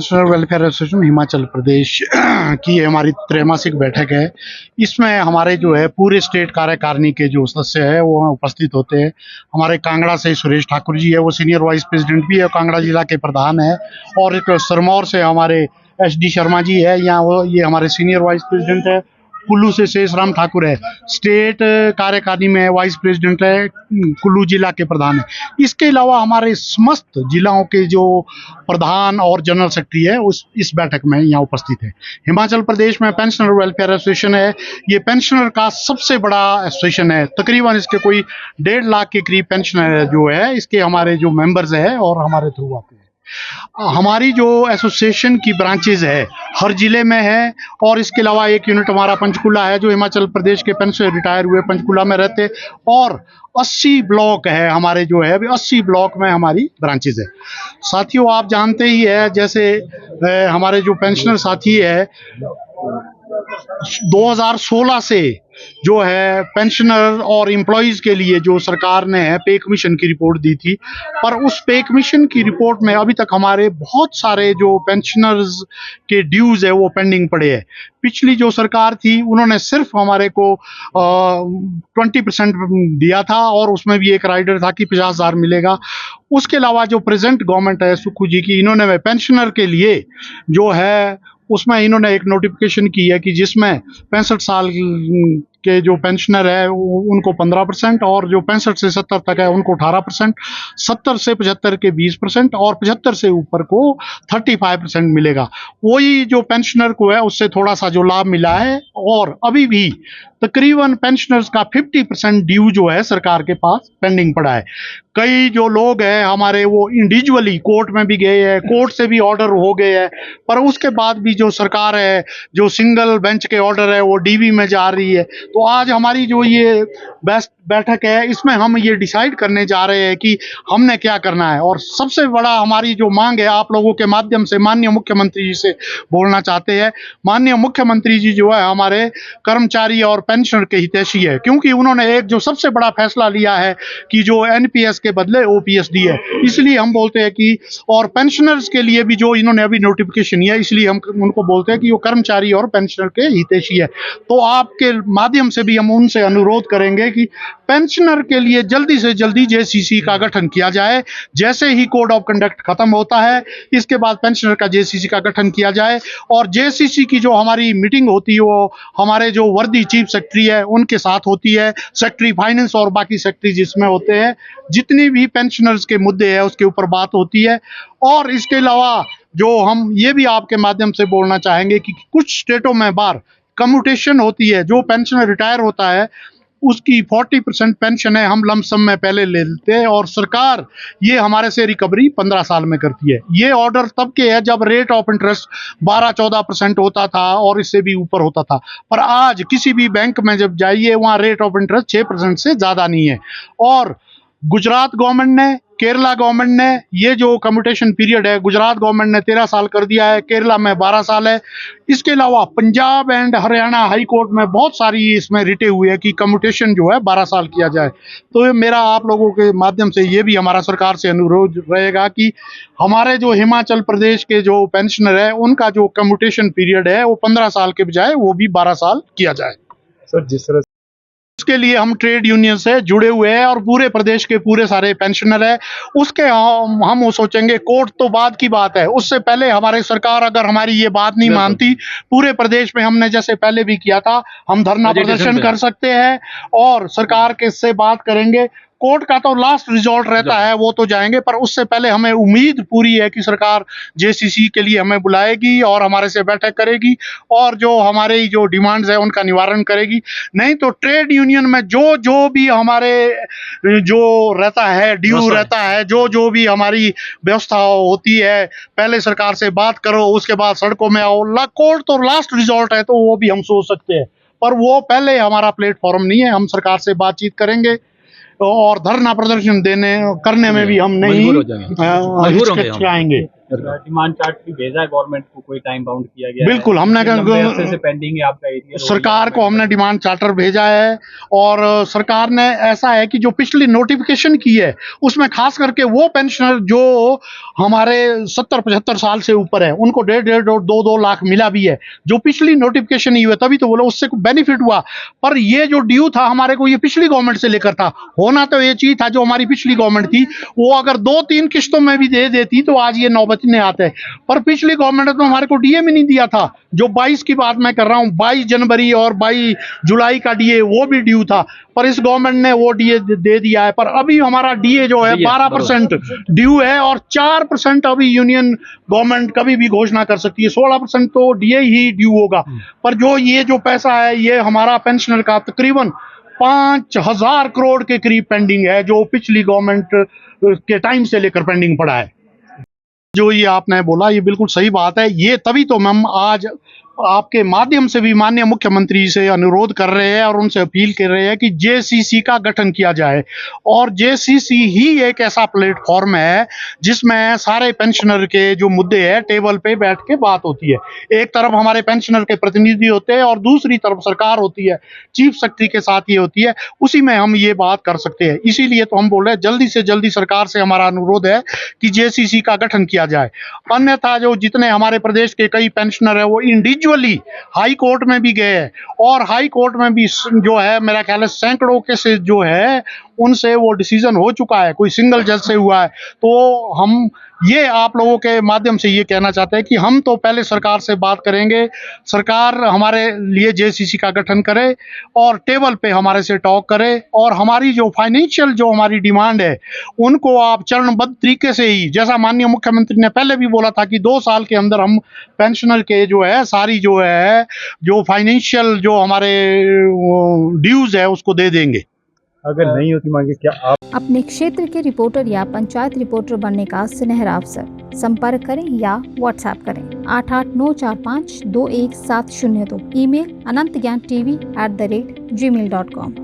Pensioner welfare association Himachal Pradesh की हमारी त्रैमासिक बैठक है। इसमें हमारे जो है पूरे स्टेट कार्यकारिणी के जो सदस्य है वो उपस्थित होते हैं। हमारे कांगड़ा से सुरेश ठाकुर जी है, वो सीनियर वाइस प्रेसिडेंट भी है, कांगड़ा जिला के प्रधान है। और एक सिरमौर से हमारे SD शर्मा जी है, ये हमारे सीनियर वाइस प्रेसिडेंट है। कुल्लू से शेषराम ठाकुर है, स्टेट कार्यकारिणी में वाइस प्रेसिडेंट है, कुल्लू जिला के प्रधान है। इसके अलावा हमारे समस्त जिलाओं के जो प्रधान और जनरल सेक्रेटरी है उस इस बैठक में यहाँ उपस्थित है। हिमाचल प्रदेश में पेंशनर वेलफेयर एसोसिएशन है, ये पेंशनर का सबसे बड़ा एसोसिएशन है। तकरीबन इसके कोई 1.5 लाख के करीब पेंशनर जो है इसके हमारे जो मेंबर्स है और हमारे थ्रू आते हैं। हमारी जो एसोसिएशन की ब्रांचेज है हर जिले में है, और इसके अलावा एक यूनिट हमारा पंचकुला है जो हिमाचल प्रदेश के पेंशन रिटायर हुए पंचकुला में रहते, और 80 ब्लॉक है हमारे जो है, अभी 80 ब्लॉक में हमारी ब्रांचेज है। साथियों, आप जानते ही है जैसे हमारे जो पेंशनर साथी है 2016 से जो है पेंशनर और एम्प्लॉइज के लिए जो सरकार ने है पे कमीशन की रिपोर्ट दी थी, पर उस पे कमीशन की रिपोर्ट में अभी तक हमारे बहुत सारे जो पेंशनर्स के ड्यूज है वो पेंडिंग पड़े हैं। पिछली जो सरकार थी उन्होंने सिर्फ हमारे को 20% दिया था, और उसमें भी एक राइडर था कि 50,000 मिलेगा। उसके अलावा जो प्रेजेंट गवर्नमेंट है सुक्खू जी की, इन्होंने पेंशनर के लिए जो है उसमें इन्होंने एक नोटिफिकेशन की है कि जिसमें 65 साल के जो पेंशनर है उनको 15%, और जो 65 से 70 तक है उनको 18%, 70 से 75 के 20%, और 75 से ऊपर को 35% मिलेगा। वही जो पेंशनर को है उससे थोड़ा सा जो लाभ मिला है, और अभी भी तकरीबन पेंशनर्स का 50% ड्यू जो है सरकार के पास पेंडिंग पड़ा है। कई जो लोग हैं हमारे वो इंडिविजुअली कोर्ट में भी गए हैं, कोर्ट से भी ऑर्डर हो गए हैं, पर उसके बाद भी जो सरकार है जो सिंगल बेंच के ऑर्डर है वो DV में जा रही है। तो आज हमारी जो ये बेस्ट बैठक है इसमें हम ये डिसाइड करने जा रहे हैं कि हमने क्या करना है। और सबसे बड़ा हमारी जो मांग है आप लोगों के माध्यम से माननीय मुख्यमंत्री जी से बोलना चाहते हैं। माननीय मुख्यमंत्री जी जो है हमारे कर्मचारी और पेंशनर के हितैषी है, क्योंकि उन्होंने एक जो सबसे बड़ा फैसला लिया है कि जो NPS के बदले OPS दी है, इसलिए हम बोलते हैं कि, और पेंशनर्स के लिए भी जो इन्होंने अभी नोटिफिकेशन दिया है इसलिए हम उनको बोलते हैं कि वो कर्मचारी और पेंशनर के हितैषी है। तो आपके माध्यम से भी हम उनसे अनुरोध करेंगे कि पेंशनर के लिए जल्दी से जल्दी JCC का गठन किया जाए। जैसे ही कोड ऑफ कंडक्ट खत्म होता है इसके बाद पेंशनर का JCC का गठन किया जाए, और JCC की जो हमारी मीटिंग होती है वो हमारे जो वर्दी चीफ सेक्रेटरी है उनके साथ होती है, सेक्रेटरी फाइनेंस और बाकी सेक्रेटरी जिसमें होते हैं, जितनी भी पेंशनर्स के मुद्दे हैं उसके ऊपर बात होती है। और इसके अलावा जो हम ये भी आपके माध्यम से बोलना चाहेंगे कि कुछ स्टेटों में बार कम्यूटेशन होती है, जो पेंशनर रिटायर होता है उसकी 40% पेंशन है हम लमसम में पहले ले लेते हैं, और सरकार ये हमारे से रिकवरी 15 साल में करती है। ये ऑर्डर तब के है जब रेट ऑफ इंटरेस्ट 12-14% होता था और इससे भी ऊपर होता था, पर आज किसी भी बैंक में जब जाइए वहाँ रेट ऑफ इंटरेस्ट 6% से ज़्यादा नहीं है। और गुजरात गवर्नमेंट ने, केरला गवर्नमेंट ने ये जो कम्यूटेशन पीरियड है, गुजरात गवर्नमेंट ने 13 साल कर दिया है, केरला में 12 साल है। इसके अलावा Punjab and Haryana high court में बहुत सारी इसमें रिटे हुए हैं कि कम्यूटेशन जो है 12 साल किया जाए। तो ये मेरा आप लोगों के माध्यम से ये भी हमारा सरकार से अनुरोध रहेगा कि हमारे जो हिमाचल प्रदेश के जो पेंशनर है उनका जो कम्यूटेशन पीरियड है वो 15 साल के बजाय वो भी 12 साल किया जाए। सर, जिस तरह उसके लिए हम ट्रेड यूनियन से जुड़े हुए हैं और पूरे प्रदेश के पूरे सारे पेंशनर है, उसके हम वो सोचेंगे। कोर्ट तो बाद की बात है, उससे पहले हमारी सरकार अगर हमारी ये बात नहीं मानती, पूरे प्रदेश में हमने जैसे पहले भी किया था हम धरना प्रदर्शन कर सकते हैं और सरकार के से बात करेंगे। कोर्ट का तो लास्ट रिजॉर्ट रहता है, वो तो जाएंगे, पर उससे पहले हमें उम्मीद पूरी है कि सरकार JCC के लिए हमें बुलाएगी और हमारे से बैठक करेगी और जो हमारे जो डिमांड्स है उनका निवारण करेगी। नहीं तो ट्रेड यूनियन में जो भी हमारे जो रहता है ड्यू रहता है, जो भी हमारी व्यवस्था होती है, पहले सरकार से बात करो उसके बाद सड़कों में आओ। कोर्ट तो लास्ट रिजॉर्ट है, तो वो भी हम सोच सकते हैं, पर वो पहले हमारा प्लेटफॉर्म नहीं है। हम सरकार से बातचीत करेंगे और धरना प्रदर्शन करने में भी हम नहीं हिचकिचाएंगे। डिमांड चार्ट भी भेजा है गवर्नमेंट को, कोई टाइम बाउंड किया गया बिल्कुल, है? हमने लंबे अरसे से पेंडिंग है आपका एरिया। सरकार को हमने डिमांड चार्टर भेजा है और सरकार ने ऐसा है कि जो पिछली नोटिफिकेशन की है उसमें खास करके वो पेंशनर जो हमारे 70-75 साल से ऊपर है उनको 1.5 और 2 लाख मिला भी है। जो पिछली नोटिफिकेशन हुई है तभी तो बोलो उससे बेनिफिट हुआ, पर ये जो ड्यू था हमारे को ये पिछली गवर्नमेंट से लेकर था। होना तो ये चीज था जो हमारी पिछली गवर्नमेंट थी वो अगर 2-3 किस्तों में भी दे देती तो आज ये नौबत नहीं आते, पर पिछली गवर्नमेंट ने तो हमारे को डीए भी नहीं दिया था। जो 22 की बात मैं कर रहा हूँ, 22 जनवरी और 22 जुलाई का डीए वो भी ड्यू था, पर इस गवर्नमेंट ने वो डीए दे दिया है। पर अभी हमारा डीए जो है 12% ड्यू है और 4% अभी यूनियन गवर्नमेंट कभी भी घोषणा कर सकती है, 16% तो डीए ही ड्यू होगा। पर जो ये जो पैसा है ये हमारा पेंशनर का तकरीबन 5,000 करोड़ के करीब पेंडिंग है, जो पिछली गवर्नमेंट के टाइम से लेकर पेंडिंग पड़ा है। जो ये आपने बोला ये बिल्कुल सही बात है। ये तभी तो हम आज आपके माध्यम से भी माननीय मुख्यमंत्री से अनुरोध कर रहे हैं और उनसे अपील कर रहे हैं कि जेसीसी का गठन किया जाए, और जेसीसी ही एक ऐसा प्लेटफॉर्म है जिसमें सारे पेंशनर के जो मुद्दे हैं टेबल पे बैठ के बात होती है। एक तरफ हमारे पेंशनर के प्रतिनिधि होते हैं और दूसरी तरफ सरकार होती है, चीफ सेक्रेटरी के साथ ये होती है, उसी में हम ये बात कर सकते हैं। इसीलिए तो हम बोल रहे हैं जल्दी से जल्दी सरकार से हमारा अनुरोध है कि जेसीसी का गठन किया जाए। अन्यथा जो जितने हमारे प्रदेश के कई पेंशनर है वो इंडिविजुअली हाई कोर्ट में भी गए हैं और हाई कोर्ट में भी जो है मेरा ख्याल है सैकड़ों केसेस जो है उनसे वो डिसीजन हो चुका है, कोई सिंगल जज से हुआ है। तो हम ये आप लोगों के माध्यम से ये कहना चाहते हैं कि हम तो पहले सरकार से बात करेंगे, सरकार हमारे लिए जेसीसी का गठन करे और टेबल पे हमारे से टॉक करे और हमारी जो फाइनेंशियल जो हमारी डिमांड है उनको आप चरणबद्ध तरीके से ही, जैसा माननीय मुख्यमंत्री ने पहले भी बोला था कि 2 साल के अंदर हम पेंशनर के जो है सारी जो है जो फाइनेंशियल जो हमारे ड्यूज है उसको दे देंगे। अगर नहीं होती मांगे क्या आप अपने क्षेत्र के रिपोर्टर या पंचायत रिपोर्टर बनने का सुनहरा अवसर, संपर्क करें या व्हाट्सएप करें 8894521702। Email anantgyan.tv@gmail.com।